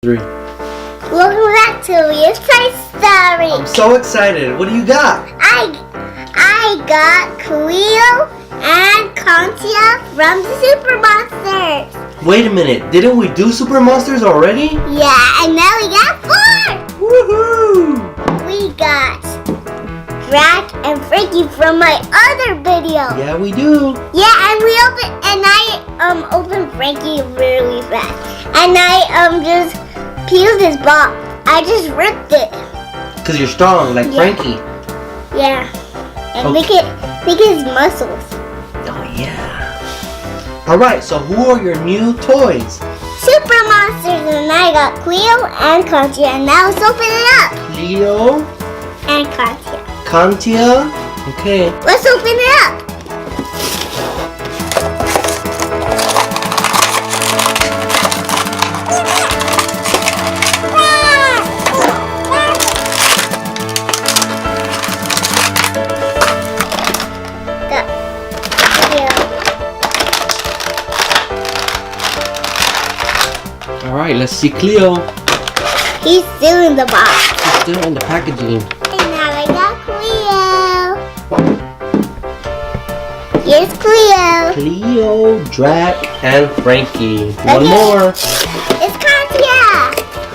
3. Welcome back to Leah's Play Story. I'm so excited. What do you got? I got Cleo and Katya from the Super Monsters. Wait a minute. Didn't we do Super Monsters already? Yeah, and now we got 4. Woohoo! We got Drac and Frankie from my other video. Yeah, we do. Yeah, and I opened Frankie really fast, and I just peeled his box. I just ripped it. Cause you're strong, like Frankie. Yeah, and look at his muscles. Oh yeah. All right. So who are your new toys? Super Monsters, and I got Cleo and Katya, and now let's open it up. Cleo And Katya. Katya. Okay. Let's open it up. All right. Let's see Cleo. He's still in the box. She's still in the packaging. And now I got Cleo. Here's Cleo. Cleo, Drac, and Frankie. One Okay. more. It's Katya.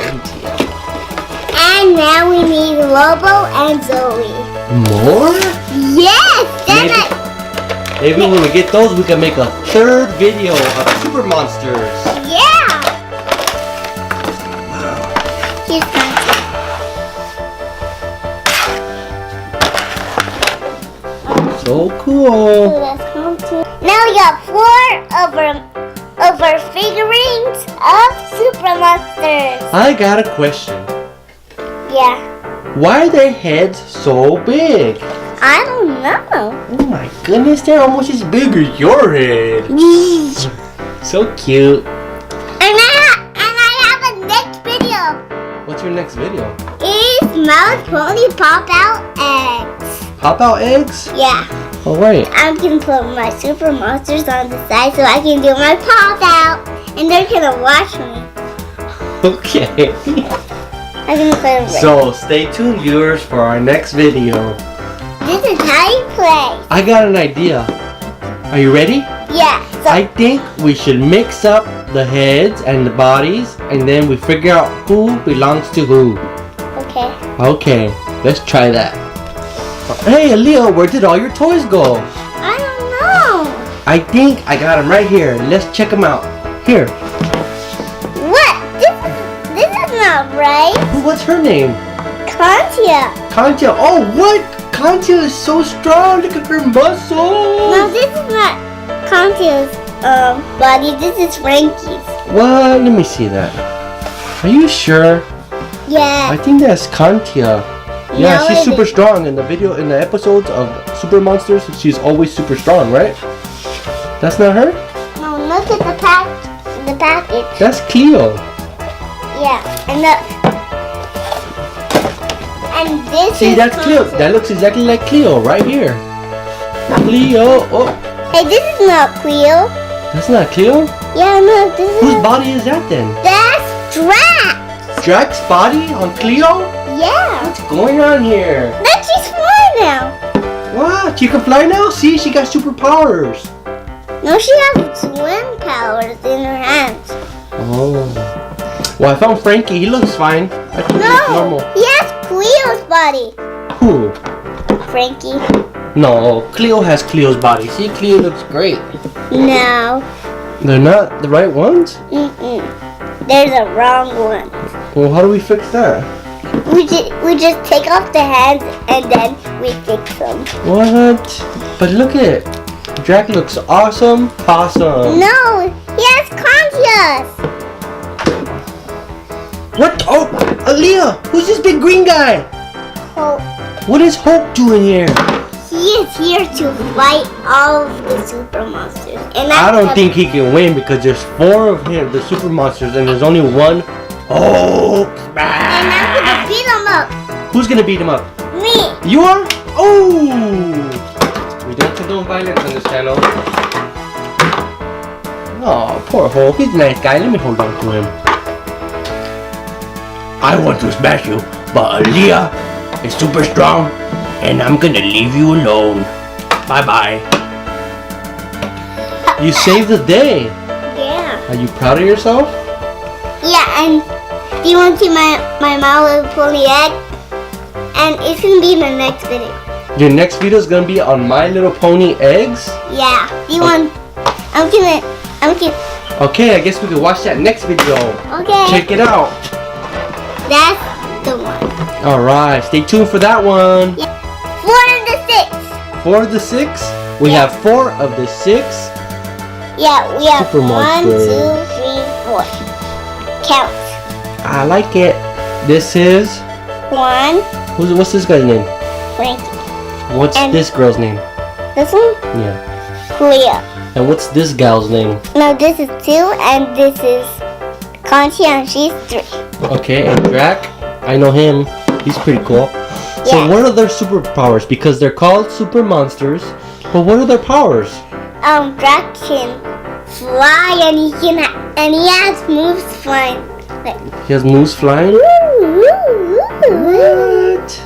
Katya. And now we need Lobo and Zoe. More? Yes! Maybe when we get those, we can make a third video of Super Monsters. Yeah! Here's Katya. So cool. Let's come to. Now we got 4 of our figurines of Super Monsters. I got a question. Yeah. Why are their heads so big? I don't know. Oh my goodness, they're almost as big as your head. So cute. And I have a next video. What's your next video? Is Mouse Pony pop out eggs? Pop out eggs? Yeah. Oh wait. I'm gonna put my Super Monsters on the side so I can do my pop out, and they're gonna watch me. Okay. I'm gonna put them right. So stay tuned, viewers, for our next video. This is how you play. I got an idea. Are you ready? Yeah. So I think we should mix up the heads and the bodies, and then we figure out who belongs to who. okay. Okay, let's try that. Hey, Aliyah, where did all your toys go? I don't know. I think I got them right here. Let's check them out. Here. What? This is not right. What's her name? Katya. Katya. Oh, what? Katya is so strong. Look at her muscles. No, this is not Katya's body. This is Frankie's. What? Let me see that. Are you sure? Yeah. I think that's Katya. Yeah, No, she's it super is. strong in the episodes of Super Monsters. She's always super strong, right? That's not her? No, look at the package. That's Cleo. Yeah, and this See, is that's Cleo. Katya. That looks exactly like Cleo right here. Cleo. Oh, Hey, this is not Cleo. that's not Cleo? Yeah, no, this Whose is. body is that then? That's Drac. Drac's body on Cleo? Yeah. What's going on here? Then she's flying now. What? She can fly now? See, she got superpowers. No, she has swim powers in her hands. Oh. Well, I found Frankie. He looks fine. I think he looks No, normal. he has Cleo's body. Who? Frankie. No, Cleo has Cleo's body. See, Cleo looks great. No. They're not the right ones? Mm-mm. There's a wrong one. Well, how do we fix that? We just take off the hands and then we fix them. What? But look at it. Drac looks awesome. Possum. No, he has Katya's. What? Oh, Aliyah, who's this big green guy? Oh, What is Hulk doing here? he is here to fight all of the Super Monsters. And I don't think he can win because there's 4 of him, the Super Monsters, and there's only one Hulk. And I'm gonna beat him up. Who's gonna beat him up? Me. You are? Oh! We don't condone violence on this channel. Oh, poor Hulk. He's a nice guy. Let me hold on to him. I want to smash you, but Aliyah is super strong, and I'm gonna leave you alone. Bye-bye. You saved the day. Yeah. Are you proud of yourself? Yeah, and do you want to see my My Little Pony egg? And it's gonna be in the next video. Your next video is gonna be on My Little Pony eggs? Yeah. Do you want? I'm gonna. Okay, I guess we can watch that next video. Okay. Check it out. That's the one. Alright, stay tuned for that one. Yeah. 4 of the 6. 4 of the 6? We Yeah. have 4 of the 6. Yeah, we have Super 1, 2, Monsters. 3, 4. Count. I like it. This is 1, what's this guy's name? Frankie. What's And- this girl's name? This one, Yeah. Clea. And what's this gal's name? No, this is 2, and this is Katya, and she's 3. Okay, and Drac, I know him. He's pretty cool. So Yeah. what are their superpowers? Because they're called super monsters, but what are their powers? Drac can fly, and he has moves flying. Like, He has moves flying? What?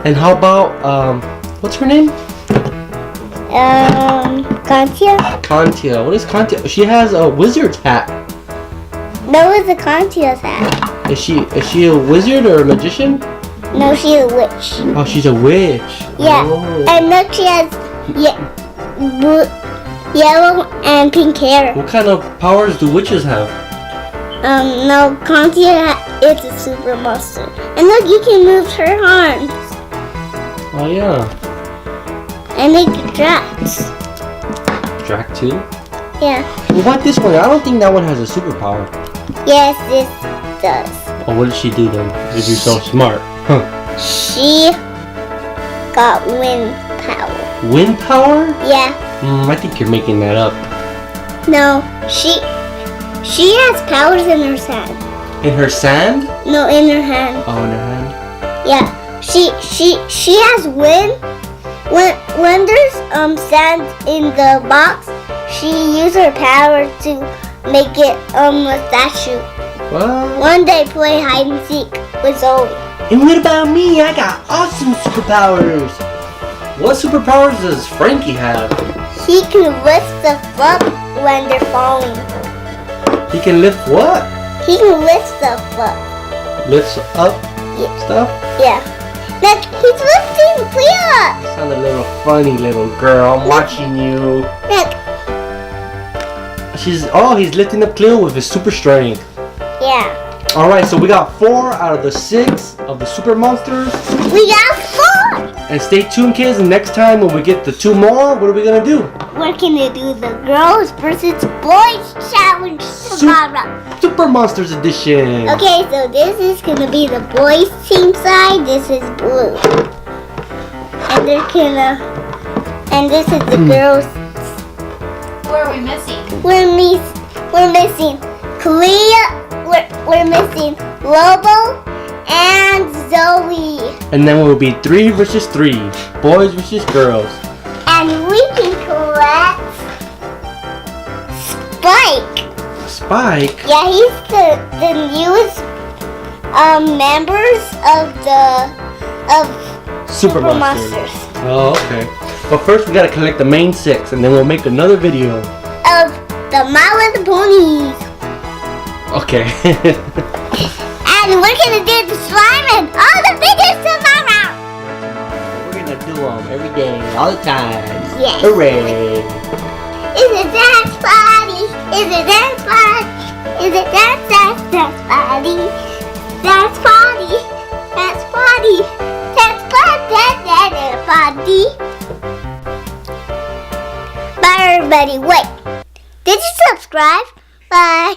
And how about, what's her name? Katya? Katya. What is Katya? She has a wizard's hat. No, it's a Katya's hat. Is she a wizard or a magician? No, she's a witch. Oh, she's a witch. Yeah, Oh. and look, she has yellow and pink hair. What kind of powers do witches have? No, Katya is a super monster. And look, you can move her arms Oh yeah. and make tracks. Drac too? Yeah. What about this one? I don't think that one has a superpower. Yes, this does. Oh, what did she do then? If you're so smart. Huh. She got wind power. Wind power? Yeah. I think you're making that up. No, she has powers in her hand. In her sand? No, in her hand. Oh, in her hand. Yeah. She has wind. When there's sand in the box, she uses her power to make it a statue. What? One day play hide and seek with Zoe. And what about me? I got awesome superpowers. What superpowers does Frankie have? He can lift stuff up when they're falling. He can lift what? He can lift stuff up. Lifts up Yeah. stuff? Yeah. Look, he's lifting Clea. You sound a little funny, little girl. I'm watching you. Look. He's lifting up Cleo with his super strength. Yeah. Alright, so we got 4 out of the 6 of the super monsters. We got 4. And stay tuned, kids, and next time when we get the 2 more, what are we gonna do? We're gonna do the girls versus boys challenge tomorrow. Super Monsters Edition. Okay, so this is gonna be the boys team side. This is blue, and this is the girls. Who are we missing? We're missing Clea. We're missing Lobo and Zoe. And then we'll be 3 versus 3, boys versus girls. And we can collect Spike. Spike. Yeah, he's the newest members of Super Monsters. Oh, okay. But first we gotta collect the main 6, and then we'll make another video. Of the My Little Ponies. Okay. And we're gonna do the slime and all the videos tomorrow. We're gonna do them every day, all the time. Yes. Hooray! Is it dance party? Is it dance party? Is it dance party? Dance party. Dance party. Dance party. Bye everybody. Wait. Did you subscribe? Bye.